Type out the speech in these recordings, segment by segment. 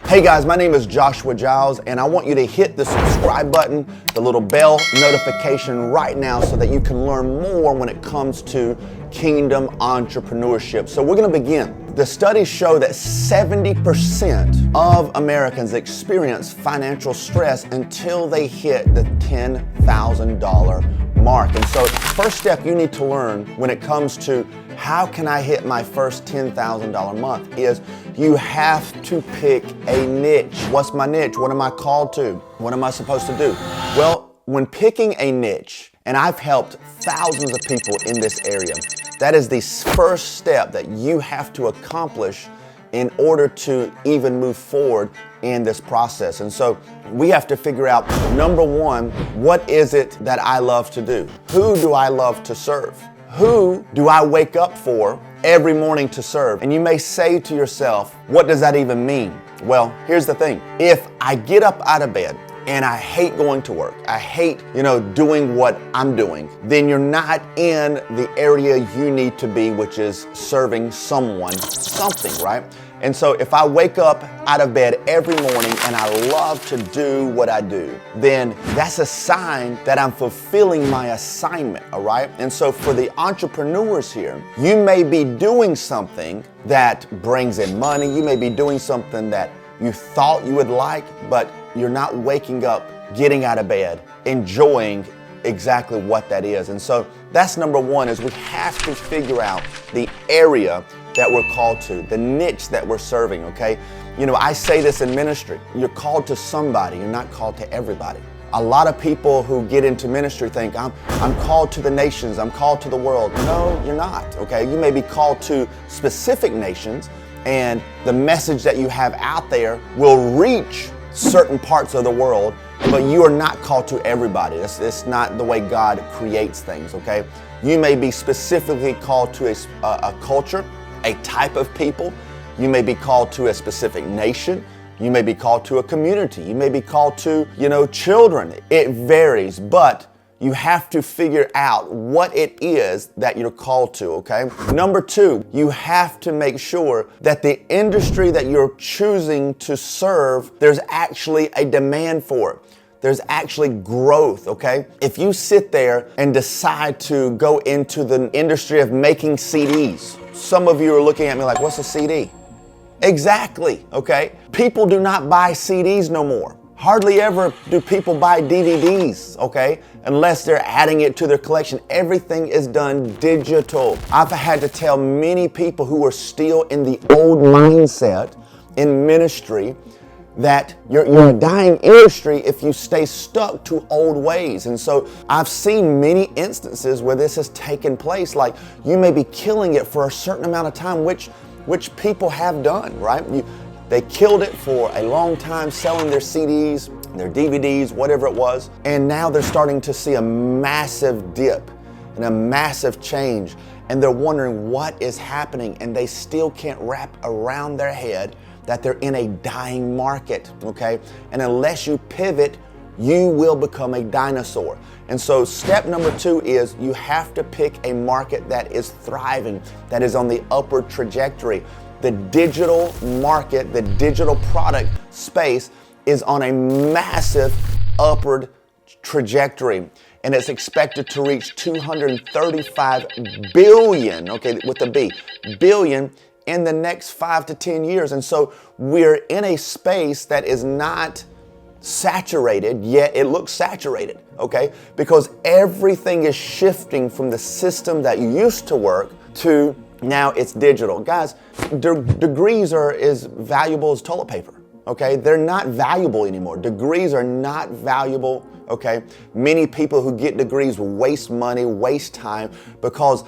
Hey guys, my name is Joshua Giles, and I want you to hit the subscribe button, the little bell notification right now so that you can learn more when it comes to kingdom entrepreneurship. So we're going to begin. The studies show that 70% of Americans experience financial stress until they hit the $10,000 mark. And so first step you need to learn when it comes to how can I hit my first $10,000 month is you have to pick a niche. What's my niche? What am I called to? What am I supposed to do? Well, when picking a niche, and I've helped thousands of people in this area, that is the first step that you have to accomplish in order to even move forward in this process. And so we have to figure out, number one, what is it that I love to do? Who do I love to serve? Who do I wake up for every morning to serve? And you may say to yourself, what does that even mean? Well, here's the thing. If I get up out of bed and I hate going to work, I hate, doing what I'm doing, then you're not in the area you need to be, which is serving someone something, right? And so if I wake up out of bed every morning and I love to do what I do, then that's a sign that I'm fulfilling my assignment, all right? And so for the entrepreneurs here, you may be doing something that brings in money. You may be doing something that you thought you would like, but you're not waking up, getting out of bed, enjoying exactly what that is. And so that's number one, is we have to figure out the area that we're called to, the niche that we're serving, okay? I say this in ministry. You're called to somebody. You're not called to everybody. A lot of people who get into ministry think, I'm called to the nations, I'm called to the world. No, you're not, okay? You may be called to specific nations, and the message that you have out there will reach certain parts of the world, but you are not called to everybody. It's not the way God creates things, okay? You may be specifically called to a culture, a type of people. You may be called to a specific nation. You may be called to a community. You may be called to, children. It varies, but you have to figure out what it is that you're called to, okay? Number two, you have to make sure that the industry that you're choosing to serve, there's actually a demand for it. There's actually growth, okay? If you sit there and decide to go into the industry of making CDs, some of you are looking at me like, what's a CD? Exactly, okay? People do not buy CDs no more. Hardly ever do people buy DVDs, okay? Unless they're adding it to their collection. Everything is done digital. I've had to tell many people who are still in the old mindset in ministry that you're a dying industry if you stay stuck to old ways. And so I've seen many instances where this has taken place. Like, you may be killing it for a certain amount of time, which people have done, right? They killed it for a long time selling their CDs, their DVDs, whatever it was. And now they're starting to see a massive dip and a massive change. And they're wondering what is happening. And they still can't wrap around their head that they're in a dying market, okay? And unless you pivot, you will become a dinosaur. And so step number two is you have to pick a market that is thriving, that is on the upward trajectory. The digital market, the digital product space is on a massive upward trajectory, and it's expected to reach 235 billion, okay, with a B, billion in the next 5 to 10 years. And so we're in a space that is not saturated, yet it looks saturated, okay? Because everything is shifting from the system that used to work to now it's digital. Guys, degrees are as valuable as toilet paper, okay? They're not valuable anymore. Degrees are not valuable, okay? Many people who get degrees waste money, waste time, because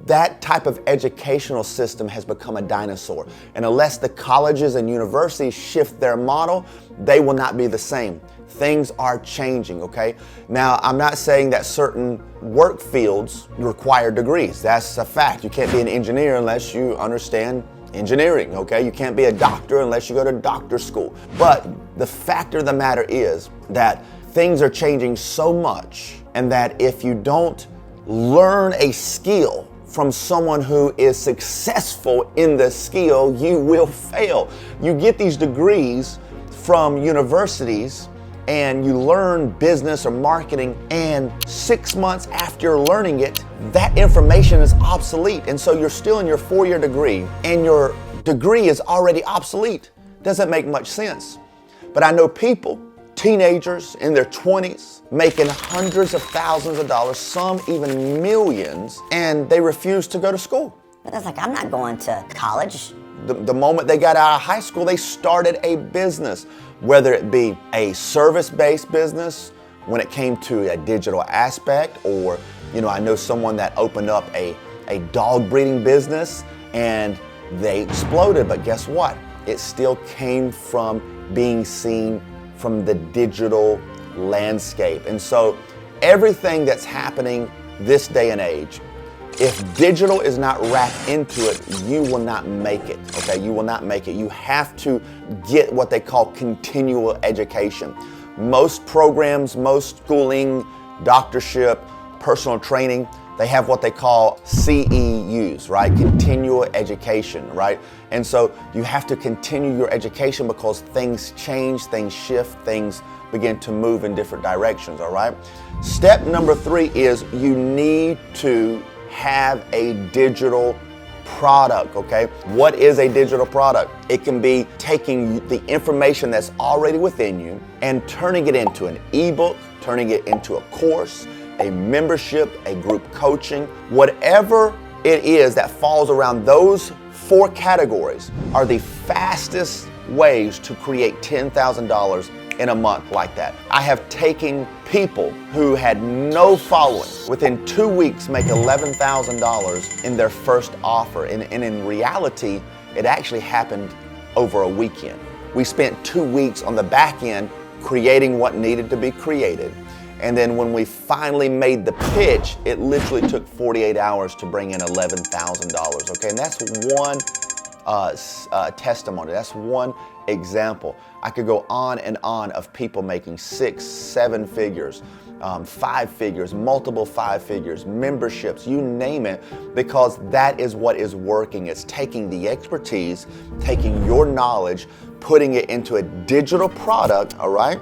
that type of educational system has become a dinosaur. And unless the colleges and universities shift their model, they will not be the same. Things are changing, okay? Now, I'm not saying that certain work fields require degrees. That's a fact. You can't be an engineer unless you understand engineering, okay? You can't be a doctor unless you go to doctor school. But the fact of the matter is that things are changing so much, and that if you don't learn a skill from someone who is successful in the skill, you will fail. You get these degrees from universities and you learn business or marketing, and 6 months after you're learning it, that information is obsolete. And so you're still in your 4-year degree and your degree is already obsolete. Doesn't make much sense. But I know people, teenagers in their 20s, making hundreds of thousands of dollars, some even millions, and they refuse to go to school. But that's like, I'm not going to college. The moment they got out of high school, they started a business, whether it be a service-based business when it came to a digital aspect, or, I know someone that opened up a dog breeding business and they exploded, but guess what? It still came from being seen from the digital landscape. And so everything that's happening this day and age, if digital is not wrapped into it, you will not make it, okay? You will not make it. You have to get what they call continual education. Most programs, most schooling, doctorship, personal training, they have what they call CEUs, right? Continual education, right? And so you have to continue your education because things change, things shift, things begin to move in different directions, all right? Step number 3 is you need to have a digital product, okay? What is a digital product? It can be taking the information that's already within you and turning it into an ebook, turning it into a course, a membership, a group coaching, whatever it is that falls around those 4 categories are the fastest ways to create $10,000 in a month like that. I have taken people who had no following, within 2 weeks make $11,000 in their first offer. And in reality, it actually happened over a weekend. We spent 2 weeks on the back end creating what needed to be created. And then when we finally made the pitch, it literally took 48 hours to bring in $11,000, okay? And that's one testimony, that's one example. I could go on and on of people making 6, 7 figures, 5 figures, multiple 5 figures, memberships, you name it, because that is what is working. It's taking the expertise, taking your knowledge, putting it into a digital product, all right?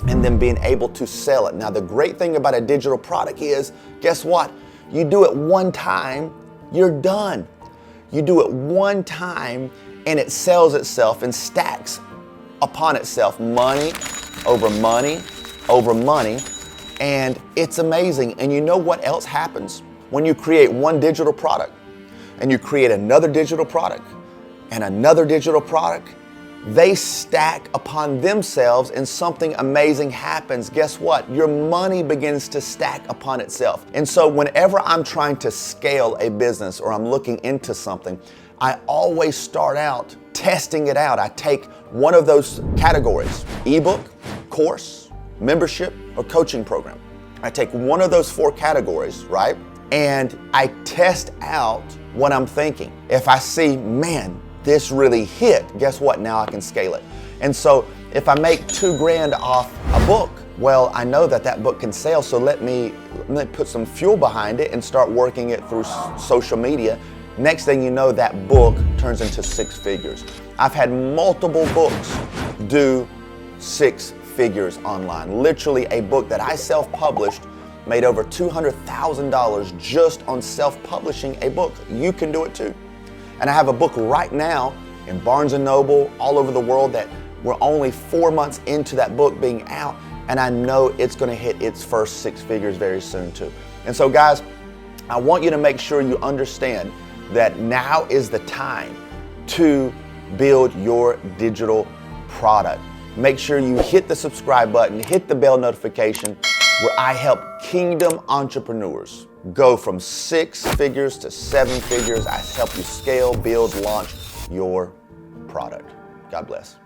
And then being able to sell it. Now, the great thing about a digital product is, guess what? You do it one time, you're done. You do it one time and it sells itself and stacks upon itself, money over money over money, and it's amazing. And you know what else happens? When you create one digital product and you create another digital product and another digital product, they stack upon themselves and something amazing happens. Guess what? Your money begins to stack upon itself. And so whenever I'm trying to scale a business or I'm looking into something, I always start out testing it out. I take one of those categories, ebook, course, membership, or coaching program. I take one of those 4 categories, right? And I test out what I'm thinking. If I see, man, this really hit, guess what? Now I can scale it. And so if I make $2,000 off a book, well, I know that book can sell, so let me put some fuel behind it and start working it through social media. Next thing you know, that book turns into 6 figures. I've had multiple books do 6 figures online. Literally, a book that I self-published made over $200,000 just on self-publishing a book. You can do it too. And I have a book right now in Barnes & Noble, all over the world, that we're only 4 months into that book being out, and I know it's gonna hit its first 6 figures very soon too. And so guys, I want you to make sure you understand that now is the time to build your digital product. Make sure you hit the subscribe button, hit the bell notification, where I help kingdom entrepreneurs go from 6 figures to 7 figures. I help you scale, build, launch your product. God bless.